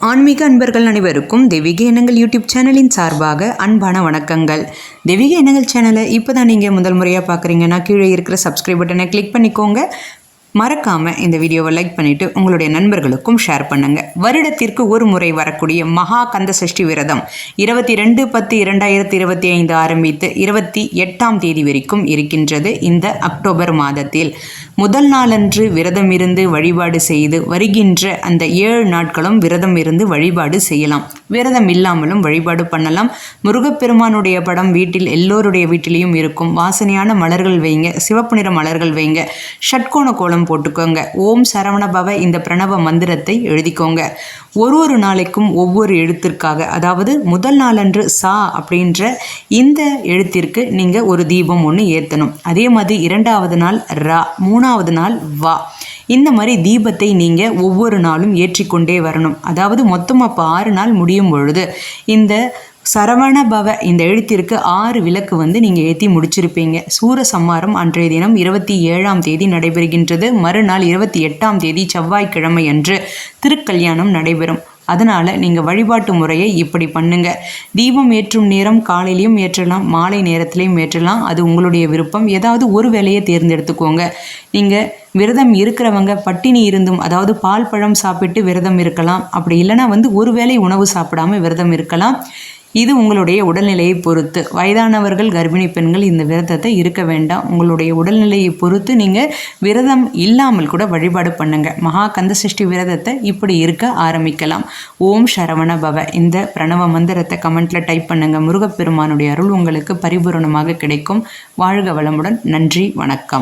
ஆன்மீக அன்பர்கள் அனைவருக்கும் தெய்வீக எண்ணங்கள் யூடியூப் சேனலின் சார்பாக அன்பான வணக்கங்கள். தெய்வீக எண்ணங்கள் சேனலை இப்போ தான் நீங்கள் முதல் முறையாக பார்க்குறீங்கன்னா கீழே இருக்கிற சப்ஸ்கிரைப் பட்டனை கிளிக் பண்ணிக்கோங்க. மறக்காமல் இந்த வீடியோவை லைக் பண்ணிவிட்டு உங்களுடைய நண்பர்களுக்கும் ஷேர் பண்ணுங்கள். வருடத்திற்கு ஒரு முறை வரக்கூடிய மகா கந்த சஷ்டி விரதம் 22/10/2025 ஆரம்பித்து 28 வரைக்கும் இருக்கின்றது. இந்த அக்டோபர் மாதத்தில் முதல் நாளன்று விரதம் இருந்து வழிபாடு செய்து வருகின்ற அந்த 7 நாட்களும் விரதம் இருந்து வழிபாடு செய்யலாம். விரதம் இல்லாமலும் வழிபாடு பண்ணலாம். முருகப்பெருமானுடைய படம் வீட்டில் எல்லோருடைய வீட்டிலையும் இருக்கும். வாசனையான மலர்கள் வைங்க, சிவப்பு நிற மலர்கள் வைங்க, ஷட்கோண கோலம் போட்டுக்கோங்க. ஓம் சரவண பவ இந்த பிரணவ மந்திரத்தை எழுதிக்கோங்க. ஒரு நாளைக்கும் ஒவ்வொரு எழுத்திற்காக, அதாவது முதல் நாளன்று சா அப்படின்ற இந்த எழுத்திற்கு நீங்கள் ஒரு தீபம் ஒன்று ஏற்றணும். அதே மாதிரி 2வது நாள் ரா, 3வது நாள் வா. இந்த மாதிரி தீபத்தை நீங்கள் ஒவ்வொரு நாளும் ஏற்றிக்கொண்டே வரணும். அதாவது மொத்தமாக இப்போ 6 நாள் முடியும் பொழுது இந்த சரவண பவ இந்த எழுத்திற்கு 6 விளக்கு நீங்கள் ஏற்றி முடிச்சிருப்பீங்க. சூரசம்மாரம் அன்றைய தினம் 27 நடைபெறுகின்றது. மறுநாள் 28 செவ்வாய்க்கிழமை அன்று திருக்கல்யாணம் நடைபெறும். அதனால் நீங்கள் வழிபாட்டு முறையை இப்படி பண்ணுங்க. தீபம் ஏற்றும் நேரம் காலையிலையும் ஏற்றலாம், மாலை நேரத்திலையும் ஏற்றலாம். அது உங்களுடைய விருப்பம். ஏதாவது ஒரு வேலையை தேர்ந்தெடுத்துக்கோங்க. நீங்கள் விரதம் இருக்கிறவங்க பட்டினி இருந்தும், அதாவது பால் பழம் சாப்பிட்டு விரதம் இருக்கலாம். அப்படி இல்லைனா ஒரு வேளை உணவு சாப்பிடாமல் விரதம் இருக்கலாம். இது உங்களுடைய உடல்நிலையை பொறுத்து. வயதானவர்கள், கர்ப்பிணி பெண்கள் இந்த விரதத்தை இருக்க வேண்டாம். உங்களுடைய உடல்நிலையை பொறுத்து நீங்கள் விரதம் இல்லாமல் கூட வழிபாடு பண்ணுங்க. மகா கந்த சஷ்டி விரதத்தை இப்படி இருக்க ஆரம்பிக்கலாம். ஓம் சரவண பவ இந்த பிரணவ மந்திரத்தை கமெண்ட்ல டைப் பண்ணுங்க. முருகப்பெருமானுடைய அருள் உங்களுக்கு பரிபூரணமாக கிடைக்கும். வாழ்க வளமுடன். நன்றி, வணக்கம்.